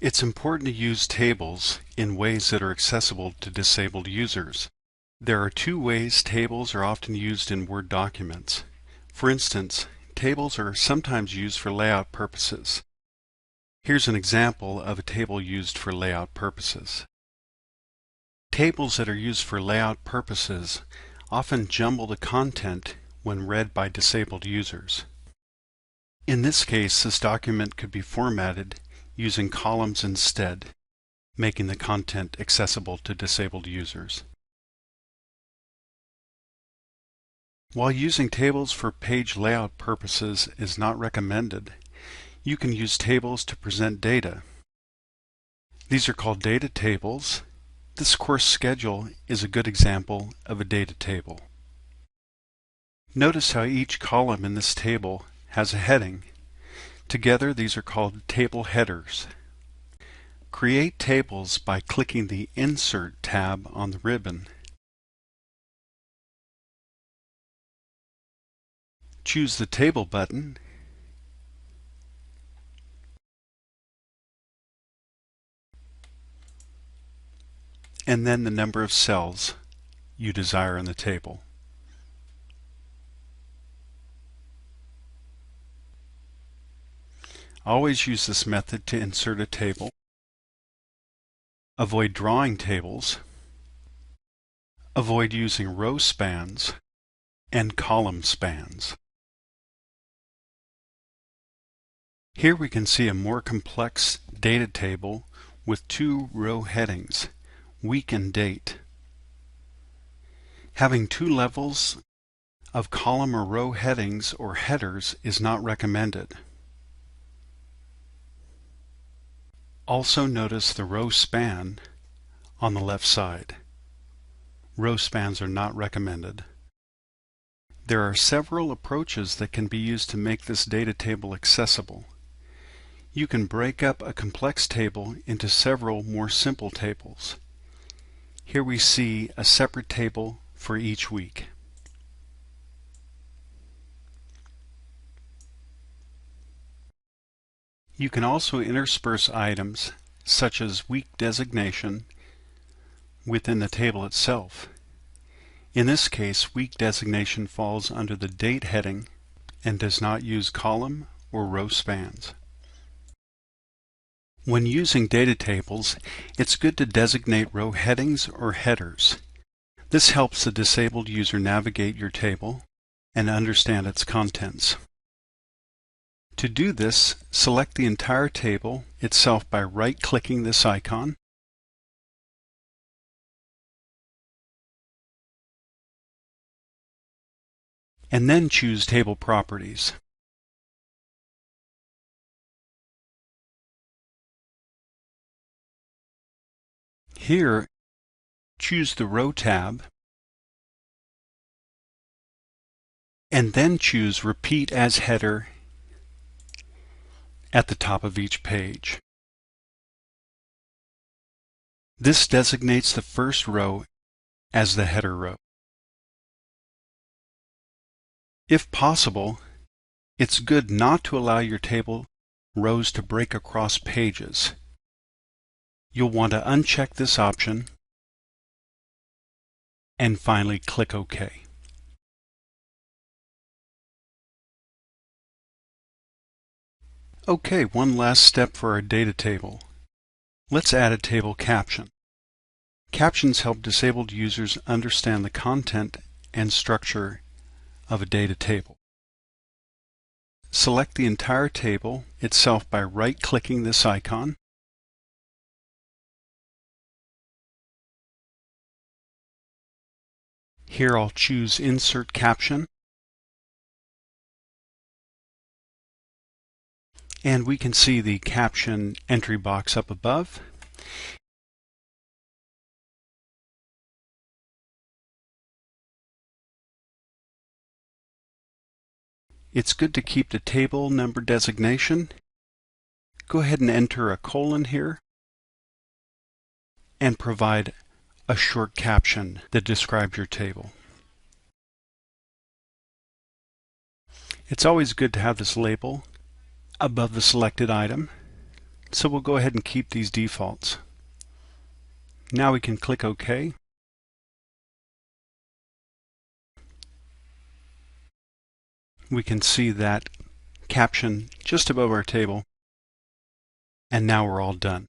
It's important to use tables in ways that are accessible to disabled users. There are two ways tables are often used in Word documents. For instance, tables are sometimes used for layout purposes. Here's an example of a table used for layout purposes. Tables that are used for layout purposes often jumble the content when read by disabled users. In this case, this document could be formatted using columns instead, making the content accessible to disabled users. While using tables for page layout purposes is not recommended, you can use tables to present data. These are called data tables. This course schedule is a good example of a data table. Notice how each column in this table has a heading. Together, these are called table headers. Create tables by clicking the Insert tab on the ribbon. Choose the Table button and then the number of cells you desire in the table. Always use this method to insert a table. Avoid drawing tables. Avoid using row spans and column spans. Here we can see a more complex data table with two row headings, week and date. Having two levels of column or row headings or headers is not recommended. Also notice the row span on the left side. Row spans are not recommended. There are several approaches that can be used to make this data table accessible. You can break up a complex table into several more simple tables. Here we see a separate table for each week. You can also intersperse items such as week designation within the table itself. In this case, week designation falls under the date heading and does not use column or row spans. When using data tables, it's good to designate row headings or headers. This helps the disabled user navigate your table and understand its contents. To do this, select the entire table itself by right-clicking this icon. And then choose Table Properties. Here, choose the Row tab, and then choose Repeat as Header at the top of each page. This designates the first row as the header row. If possible, it's good not to allow your table rows to break across pages. You'll want to uncheck this option and finally click OK. Okay, one last step for our data table. Let's add a table caption. Captions help disabled users understand the content and structure of a data table. Select the entire table itself by right-clicking this icon. Here I'll choose Insert Caption. And we can see the caption entry box up above. It's good to keep the table number designation. Go ahead and enter a colon here and provide a short caption that describes your table. It's always good to have this label above the selected item. So we'll go ahead and keep these defaults. Now we can click OK. We can see that caption just above our table, and now we're all done.